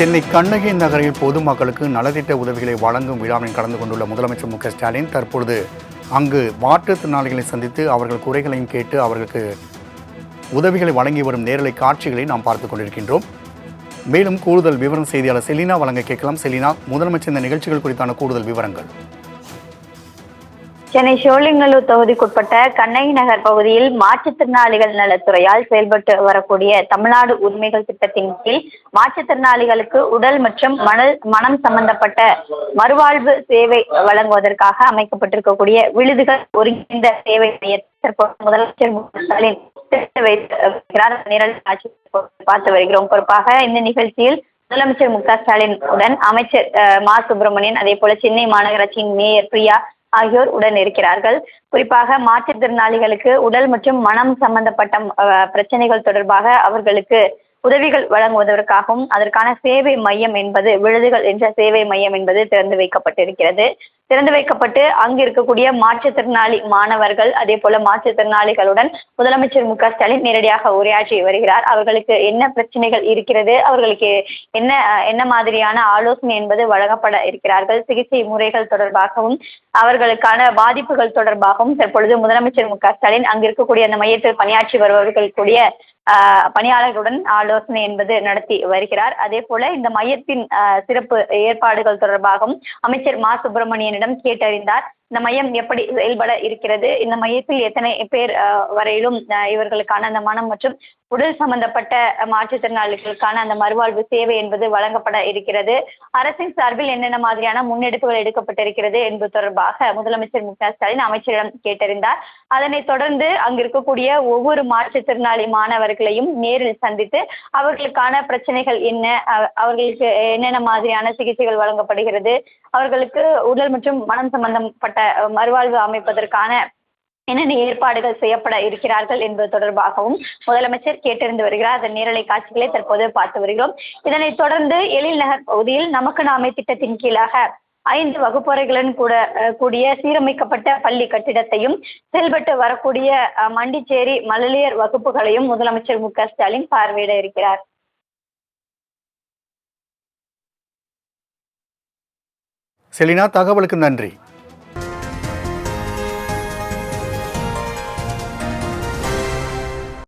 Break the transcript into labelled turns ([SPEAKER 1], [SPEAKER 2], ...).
[SPEAKER 1] சென்னை கண்ணகி நகரில் பொதுமக்களுக்கு நலத்திட்ட உதவிகளை வழங்கும் விழாவில் கலந்து கொண்டுள்ள முதலமைச்சர் மு.க.ஸ்டாலின் தற்பொழுது அங்கு மாற்றுத்திறனாளிகளை சந்தித்து அவர்கள் குறைகளையும் கேட்டு அவர்களுக்கு உதவிகளை வழங்கி வரும் நேரலை காட்சிகளை நாம் பார்த்துக் கொண்டிருக்கின்றோம். மேலும் கூடுதல் விவரம் செய்தியாளர் செலினா வழங்க கேட்கலாம். செலினா, முதலமைச்சர் இந்த நிகழ்ச்சிகள் குறித்தான கூடுதல் விவரங்கள்.
[SPEAKER 2] சென்னை சோழிங்கநல்லூர் தொகுதிக்குட்பட்ட கண்ணகி நகர் பகுதியில் மாற்றுத்திறனாளிகள் நலத்துறையால் செயல்பட்டு வரக்கூடிய தமிழ்நாடு உரிமைகள் திட்டத்தின் கீழ் மாற்றுத்திறனாளிகளுக்கு உடல் மற்றும் மனம் சம்பந்தப்பட்ட மறுவாழ்வு சேவை வழங்குவதற்காக அமைக்கப்பட்டிருக்கக்கூடிய விழுதுகள் ஒருங்கிணைந்த சேவை மையத்தை முதலமைச்சர் மு.க.ஸ்டாலின் பார்த்து வருகிறோம். குறிப்பாக இந்த நிகழ்ச்சியில் முதலமைச்சர் மு.க.ஸ்டாலின் உடன் அமைச்சர் மா சுப்பிரமணியன், அதே போல சென்னை மாநகராட்சியின் மேயர் பிரியா ஆகியோர் உடன் இருக்கிறார்கள். குறிப்பாக மாற்றுத்திறனாளிகளுக்கு உடல் மற்றும் மனம் சம்பந்தப்பட்ட பிரச்சனைகள் தொடர்பாக அவர்களுக்கு உதவிகள் வழங்குவதற்காகவும் அதற்கான சேவை மையம் என்பது விழுதுகள் என்ற சேவை மையம் என்பது திறந்து வைக்கப்பட்டிருக்கிறது. திறந்து வைக்கப்பட்டு அங்கு இருக்கக்கூடிய மாற்றுத்திறனாளி மாணவர்கள், அதே போல மாற்றுத்திறனாளிகளுடன் முதலமைச்சர் மு.க.ஸ்டாலின் நேரடியாக உரையாற்றி வருகிறார். அவர்களுக்கு என்ன பிரச்சனைகள் இருக்கிறது, அவர்களுக்கு என்ன மாதிரியான ஆலோசனை என்பது வழங்கப்பட இருக்கிறார்கள், சிகிச்சை முறைகள் தொடர்பாகவும் அவர்களுக்கான பாதிப்புகள் தொடர்பாகவும் தற்பொழுது முதலமைச்சர் மு.க.ஸ்டாலின் அங்கு இருக்கக்கூடிய அந்த மையத்தில் பணியாற்றி வருபவர்கள் கூடிய பணியாளர்களுடன் ஆலோசனை என்பது நடத்தி வருகிறார். அதே போல இந்த மையத்தின் சிறப்பு ஏற்பாடுகள் தொடர்பாகவும் அமைச்சர் மா சுப்பிரமணியனிடம் கேட்டறிந்தார். இந்த மையம் எப்படி செயல்பட இருக்கிறது, இந்த மையத்தில் எத்தனை பேர் வரையிலும் இவர்களுக்கான அந்த மனம் மற்றும் உடல் சம்பந்தப்பட்ட மாற்றுத்திறனாளிகளுக்கான அந்த மறுவாழ்வு சேவை என்பது வழங்கப்பட இருக்கிறது, அரசின் சார்பில் என்னென்ன மாதிரியான முன்னெடுப்புகள் எடுக்கப்பட்டிருக்கிறது என்பது தொடர்பாக முதலமைச்சர் மு.க.ஸ்டாலின் அமைச்சரிடம் கேட்டறிந்தார். அதனைத் தொடர்ந்து அங்கு இருக்கக்கூடிய ஒவ்வொரு மாற்றுத்திறனாளி மாணவர்களையும் நேரில் சந்தித்து அவர்களுக்கான பிரச்சனைகள் என்ன, அவர்களுக்கு என்னென்ன மாதிரியான சிகிச்சைகள் வழங்கப்படுகிறது, அவர்களுக்கு உடல் மற்றும் மனம் சம்பந்தப்பட்ட மறுவாழ்வு அமைப்பதற்கான என்னென்ன ஏற்பாடுகள் செய்யப்பட இருக்கிறார்கள் என்பது தொடர்பாகவும் முதலமைச்சர் கேட்டறிந்து வருகிறார். அதன் நேரலை காட்சிகளை தற்போது பார்த்து வருகிறோம். இதனைத் தொடர்ந்து எழில் நகர் பகுதியில் நமக்கு நாமே திட்டத்தின் கீழாக 5 வகுப்பறைகளுடன் கூடிய சீரமைக்கப்பட்ட பள்ளி கட்டிடத்தையும் செயல்பட்டு வரக்கூடிய மண்டிச்சேரி மழலையர் வகுப்புகளையும் முதலமைச்சர் மு.க.ஸ்டாலின் பார்வையிட இருக்கிறார்.
[SPEAKER 1] செலினா, தகவலுக்கு நன்றி.